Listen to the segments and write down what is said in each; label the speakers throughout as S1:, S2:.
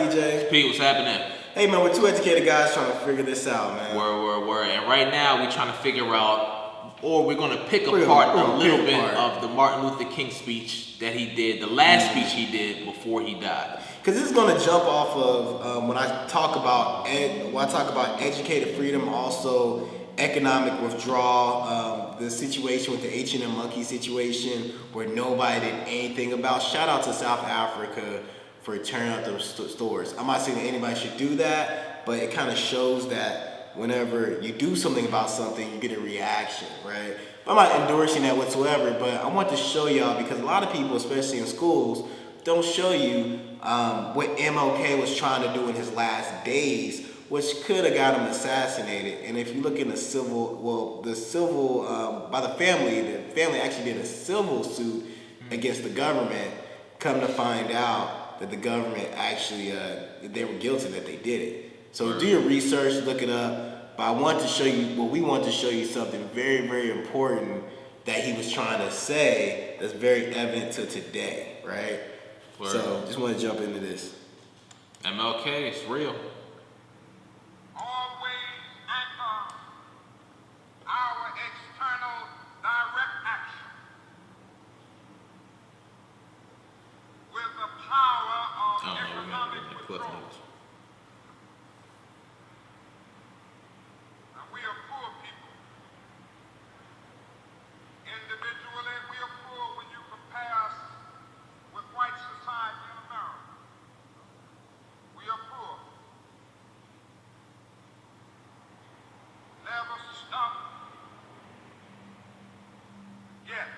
S1: DJ?
S2: Pete, what's happening?
S1: Hey man, we're two educated guys trying to figure this out, man.
S2: Word. And right now we're trying to figure out, or we're going to pick apart a little bit of the Martin Luther King speech that he did, the last speech he did before he died.
S1: Because this is going to jump off of when I talk about educated freedom, also economic withdrawal, the situation with the H&M monkey situation where nobody did anything about. Shout out to South Africa for tearing out those stores. I'm not saying that anybody should do that, but it kind of shows that whenever you do something about something, you get a reaction, right? I'm not endorsing that whatsoever, but I want to show y'all because a lot of people, especially in schools, don't show you what MLK was trying to do in his last days, which could have got him assassinated. And if you look in the by the family actually did a civil suit against the government. Come to find out that the government actually, they were guilty that they did it. So do your research, look it up. But we want to show you something very, very important that he was trying to say that's very evident to today, right? So just want to jump into this.
S2: MLK, it's real.
S3: Always anchor our external direct action with the power of economic withdrawal. Now, we are poor people. Individually, we are poor when you compare us with white society in America. We are poor. Never stop yet.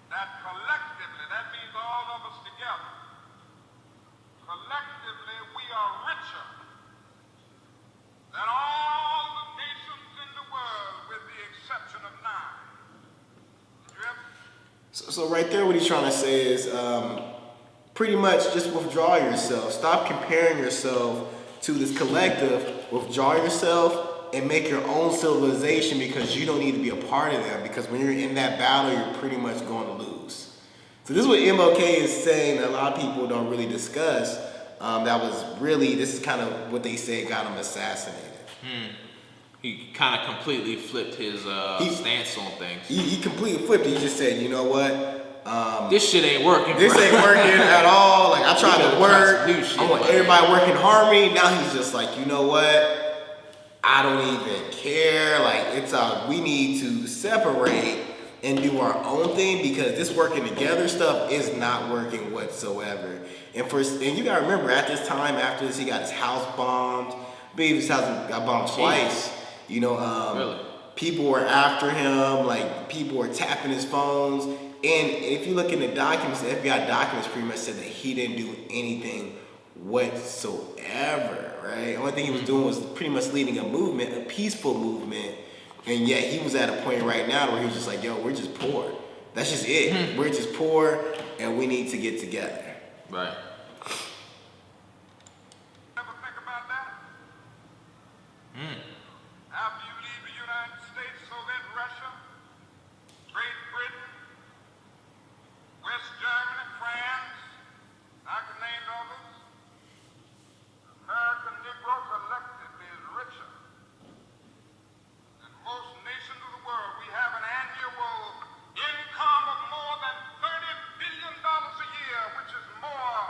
S3: That collectively, that means all of us together. Collectively, we are richer than all the nations in the world, with the exception of 9. Yep.
S1: So right there, what he's trying to say is pretty much just withdraw yourself. Stop comparing yourself to this collective. Withdraw yourself and make your own civilization because you don't need to be a part of them, because when you're in that battle, you're pretty much going to lose. So this is what MLK is saying that a lot of people don't really discuss. This is kind of what they say got him assassinated.
S2: He kind of completely flipped his stance on things.
S1: He completely flipped it. He just said, you know what?
S2: This shit ain't working.
S1: This ain't working at all. Like, I tried to work. I want everybody working in harmony. Now he's just like, you know what? I don't even care. Like, we need to separate and do our own thing because this working together stuff is not working whatsoever. And you gotta remember, at this time, after this, he got his house bombed. I believe his house got bombed twice. You know,
S2: really?
S1: People were after him. Like, people were tapping his phones. And if you look in the documents, the FBI documents pretty much said that he didn't do anything whatsoever, right? The only thing he was doing was pretty much leading a movement, a peaceful movement, and yet he was at a point right now where he was just like, yo, we're just poor. That's just it. We're just poor, and we need to get together.
S2: Right.
S3: Ever think about that? After you leave the United States, Soviet Russia, Great Britain, West Germany, France, I can name others. American Negro collectively is richer than most nations of the world. We have an annual income of more than $30 billion a year, which is more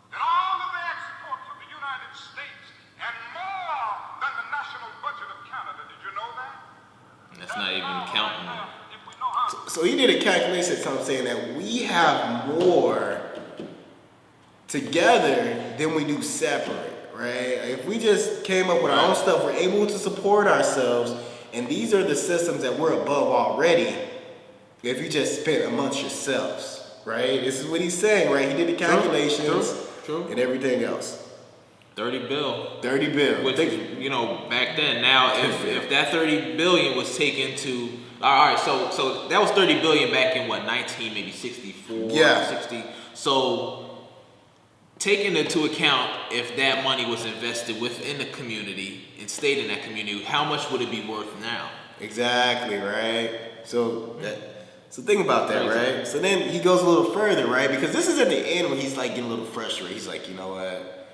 S3: than all of the exports of the United States and more than the national budget of Canada. Did you know that?
S2: That's not even counting.
S1: So he did a calculation saying that we have more together than we do separate, right? If we just came up with our own stuff, we're able to support ourselves, and these are the systems that we're above already. If you just spent amongst yourselves, right? This is what he's saying, right? He did the calculations
S2: True.
S1: and everything else.
S2: 30 bill.
S1: Which
S2: back then. Now, if that 30 billion was taken to, all right, so that was 30 billion back in what, 1964,
S1: Yeah.
S2: 60. So taking into account if that money was invested within the community and stayed in that community, how much would it be worth now?
S1: Exactly, right? So So think about that, right? So then he goes a little further, right? Because this is at the end when he's like getting a little frustrated. He's like, you know what?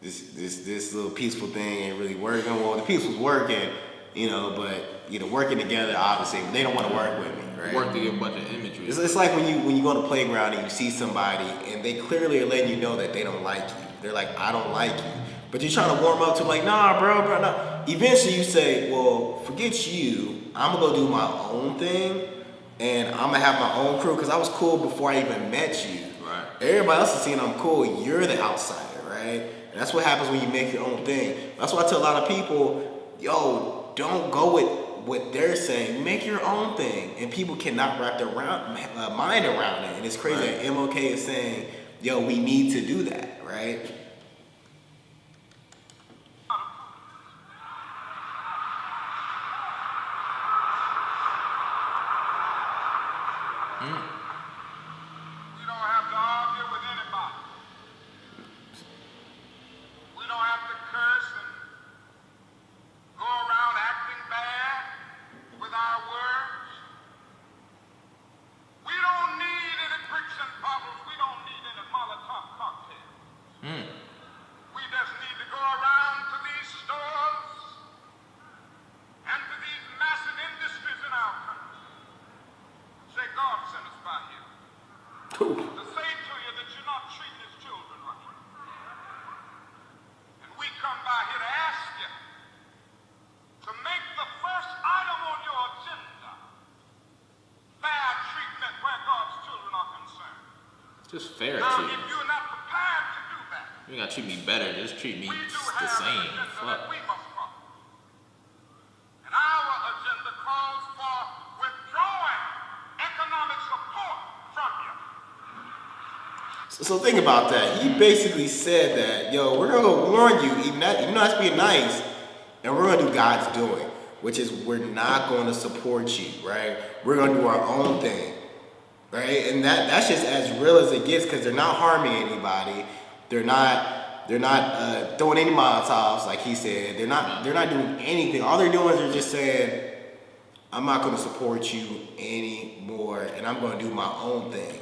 S1: This little peaceful thing ain't really working. Well, the peace was working, you know, but you know, working together, obviously, they don't want to work with me, right?
S2: Work to get a bunch of imagery.
S1: It's like when you go on the playground and you see somebody and they clearly are letting you know that they don't like you. They're like, I don't like you. But you're trying to warm up to like, nah, bro, nah. Eventually you say, well, forget you. I'm gonna go do my own thing and I'm gonna have my own crew because I was cool before I even met you.
S2: Right.
S1: Everybody else is seeing I'm cool. You're the outsider, right? And that's what happens when you make your own thing. That's why I tell a lot of people, yo, don't go with what they're saying. Make your own thing. And people cannot wrap their mind around it. And it's crazy that MLK is saying, yo, we need to do that, right?
S3: We don't have to argue with anybody. We don't have to curse and go around acting bad with our words. We don't need any bricks and bottles. We don't need any Molotov cocktails. We just need to go around to these stores and to these massive industries in our country. Say, God sent us by here to say to you that you're not treating his children right. And we come by here to ask you to make the first item on your agenda fair treatment where God's children are concerned.
S2: Just fair
S3: Now,
S2: treatment.
S3: if you're not prepared to do that,
S2: You ain't gotta treat me better. Just treat me
S3: we do
S2: the
S3: have
S2: same.
S3: an agenda
S2: Fuck.
S3: that we must follow. And our agenda calls for withdrawing economic support from you.
S1: So think about that. He basically said that, yo, we're gonna go warn you, even though that's being nice, and we're gonna do God's doing, which is we're not going to support you, right? We're gonna do our own thing, right? And that's just as real as it gets because they're not harming anybody. They're not throwing any Molotovs, like he said. They're not doing anything. All they're doing is they're just saying, I'm not going to support you anymore, and I'm going to do my own thing.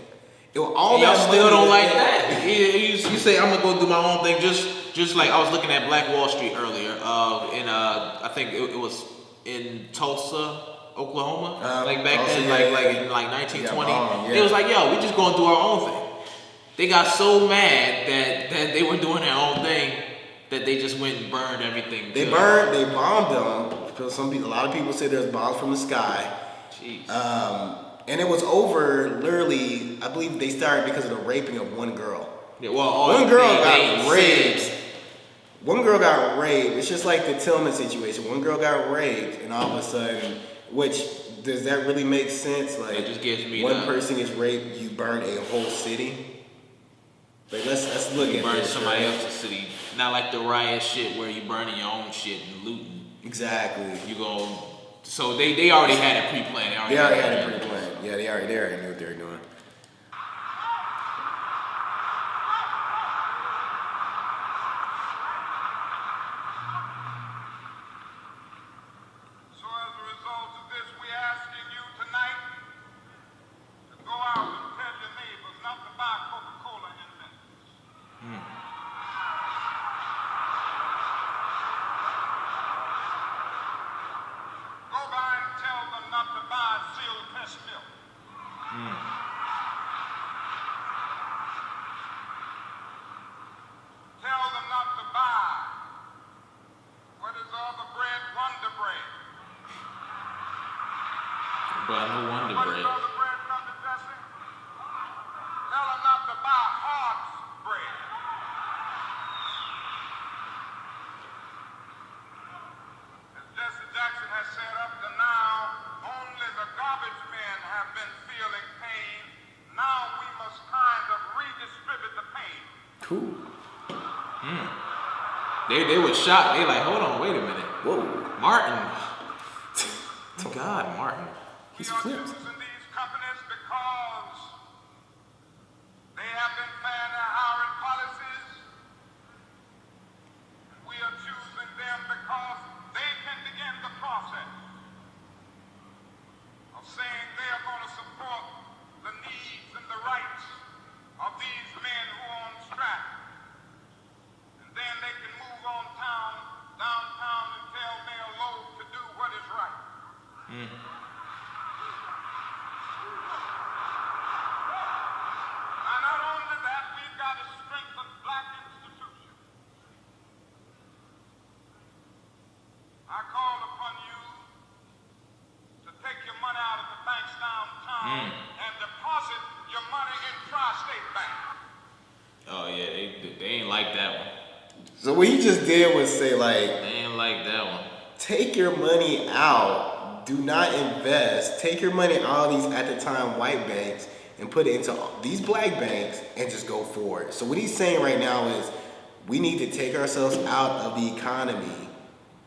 S2: Y'all still don't like that. You say I'm gonna go do my own thing. Just like I was looking at Black Wall Street earlier. I think it was in Tulsa, Oklahoma. Like back
S1: Tulsa,
S2: then,
S1: yeah,
S2: like
S1: yeah.
S2: in like 1920.
S1: Yeah.
S2: It was like, yo, we just gonna do our own thing. They got so mad that they were doing their own thing that they just went and burned everything.
S1: They bombed them. Because a lot of people say there's bombs from the sky.
S2: Jeez.
S1: And it was over literally, I believe they started because of the raping of one girl.
S2: Yeah, well,
S1: One girl got raped. One girl got raped. It's just like the Tillman situation. One girl got raped, and all of a sudden, which does that really make sense? Like,
S2: it just gives me
S1: one person is raped, you burn a whole city. Like, let's look at
S2: burn
S1: this.
S2: somebody
S1: right?
S2: else's city. Not like the riot shit where you burning your own shit and looting.
S1: Exactly.
S2: You go. So they already had it pre-planned.
S1: They already had it pre-planned. Yeah, they already knew what they were doing.
S3: So as a result of this, we're asking you tonight to go out and tell your neighbors not to buy Coca-Cola in Memphis. Go by and tell them not to buy Seal Test milk. Tell them not to buy what is the other bread, Wonder Bread.
S2: But no wonder
S3: What is
S2: bread.
S3: the other bread, Brother Jesse? Tell them not to buy Hart's bread. As Jesse Jackson has said up to now, only the garbage men have been feeling pain. Now we must kind of redistribute the pain.
S1: Cool.
S2: They were shocked. They like, hold on, wait a minute.
S1: Whoa.
S2: Martin. God, Martin.
S1: He's
S3: We are
S1: flipped.
S3: choosing these companies because they have been fair in their hiring policies. We are choosing them because they can begin the process of saying they are going to support
S1: what he just did was say like,
S2: I ain't like that one.
S1: take your money out. Do not invest. Take your money out of these at the time white banks and put it into these black banks and just go for it. So what he's saying right now is we need to take ourselves out of the economy,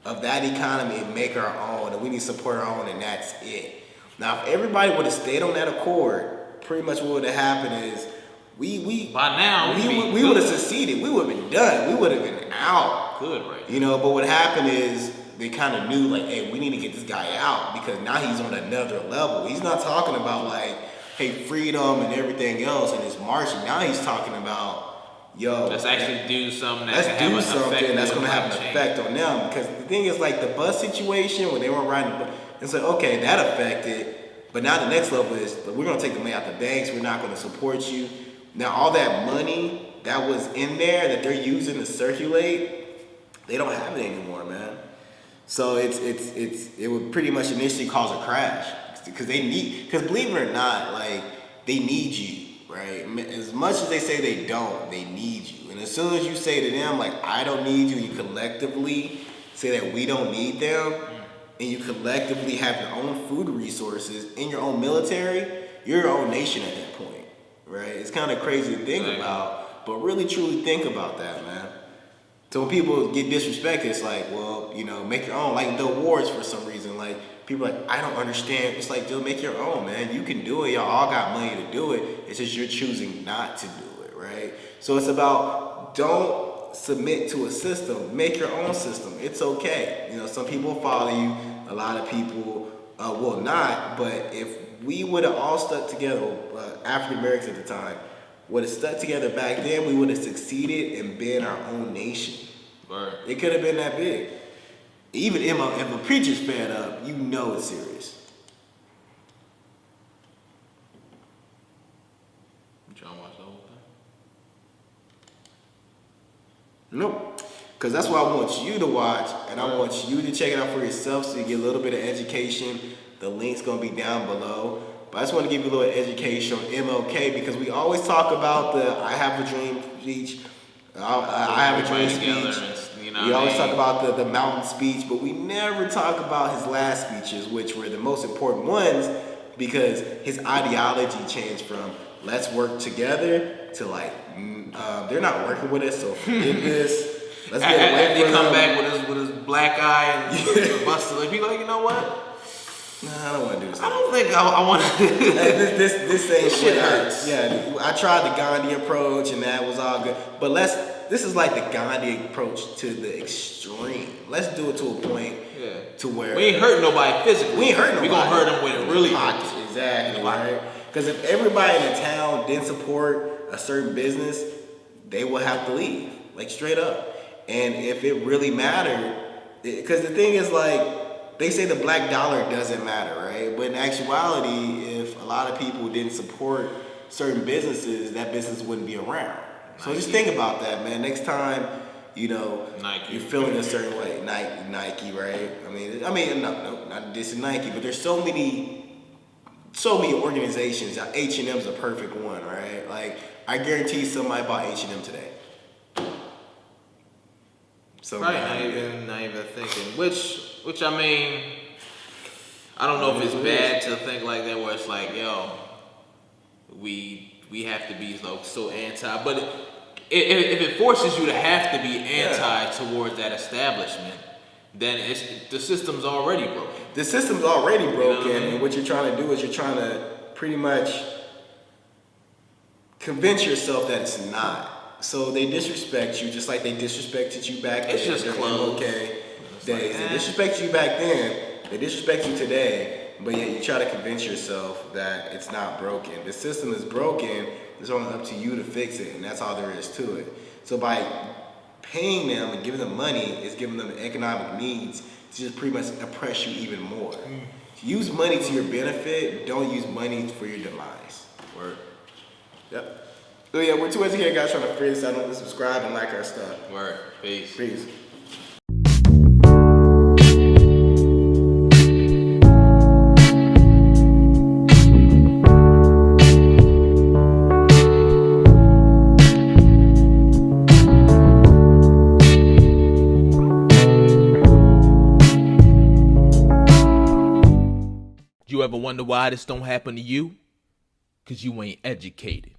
S1: and make our own, and we need to support our own, and that's it. Now, if everybody would have stayed on that accord, pretty much what would have happened is we
S2: by now
S1: we would have succeeded. We would have been done. We would have been out.
S2: Good, right?
S1: You know, but what happened is they kind of knew like, hey, we need to get this guy out because now he's on another level. He's not talking about like, hey, freedom and everything else and his marching. Now he's talking about, yo,
S2: let's actually do something
S1: that's going to have an effect on them. Because the thing is, like the bus situation when they weren't riding the bus, it's like, okay, that affected. But now the next level is we're going to take the money out the banks. We're not going to support you. Now all that money that was in there that they're using to circulate, they don't have it anymore, man. So it would pretty much initially cause a crash because believe it or not, like they need you, right? As much as they say they don't, they need you. And as soon as you say to them like I don't need you, you collectively say that we don't need them, and you collectively have your own food resources in your own military, you're your own nation at that point, right? It's kind of crazy to think about, but really truly think about that, man. So when people get disrespected, it's like, well, you know, make your own. Like the awards for some reason, like people are like, I don't understand. It's like, dude, make your own, man. You can do it. Y'all all got money to do it. It's just you're choosing not to do it, right? So it's about don't submit to a system. Make your own system. It's okay. You know, some people follow you. A lot of people will not. But if we would have all stuck together, African Americans at the time, would have stuck together back then, we would have succeeded and been our own nation.
S2: Right.
S1: It could have been that big. Even if a preacher's fed up, you know it's serious.
S2: You trying to watch the whole thing?
S1: Nope. Because that's what I want you to watch, and I want you to check it out for yourself so you get a little bit of education. The link's going to be down below. But I just want to give you a little education on MLK because we always talk about the I have a dream speech. I have a dream speech.
S2: You know,
S1: we always talk about the mountain speech, but we never talk about his last speeches, which were the most important ones because his ideology changed from let's work together to like, they're not working with us, so forget this. Let's get away from
S2: them. They come
S1: back
S2: with his black eye and busted. Like, people like, you know what?
S1: Nah, I don't want to do this.
S2: I don't think I want to.
S1: This ain't
S2: shit
S1: what
S2: hurts.
S1: Yeah, I tried the Gandhi approach and that was all good. But this is like the Gandhi approach to the extreme. Let's do it to a point to where
S2: we ain't hurting nobody physically.
S1: We ain't hurting nobody.
S2: We gonna hurt them when it really hurts.
S1: Exactly, right? Because if everybody in the town didn't support a certain business, they will have to leave, like straight up. And if it really mattered, because the thing is like, they say the black dollar doesn't matter, right? But in actuality, if a lot of people didn't support certain businesses, that business wouldn't be around. So just think about that, man. Next time, you know,
S2: Nike.
S1: You're feeling a certain way. Nike, right? I mean, no, not dissing Nike, but there's so many organizations. H&M's a perfect one, right? Like, I guarantee somebody bought H&M today. So
S2: right, not even thinking. Which I mean, I don't know if it's bad to think like that, where it's like, yo, we have to be so anti. But if it forces you to have to be anti towards that establishment, then the system's already broken.
S1: The system's already broken,
S2: You know what I mean?
S1: and what you're trying to do is you're trying to pretty much convince yourself that it's not. So they disrespect you just like they disrespected you back then.
S2: It's just close.
S1: MLK days. They disrespect you back then. They disrespect you today. But yet you try to convince yourself that it's not broken. The system is broken. It's only up to you to fix it, and that's all there is to it. So by paying them and giving them money is giving them economic needs to just pretty much oppress you even more. Use money to your benefit. Don't use money for your demise. Word. Yep. So yeah, we're 2 educated guys trying to figure this out. Don't subscribe and like our stuff.
S2: Word. Peace.
S1: Peace.
S2: You ever wonder why this don't happen to you? Because you ain't educated.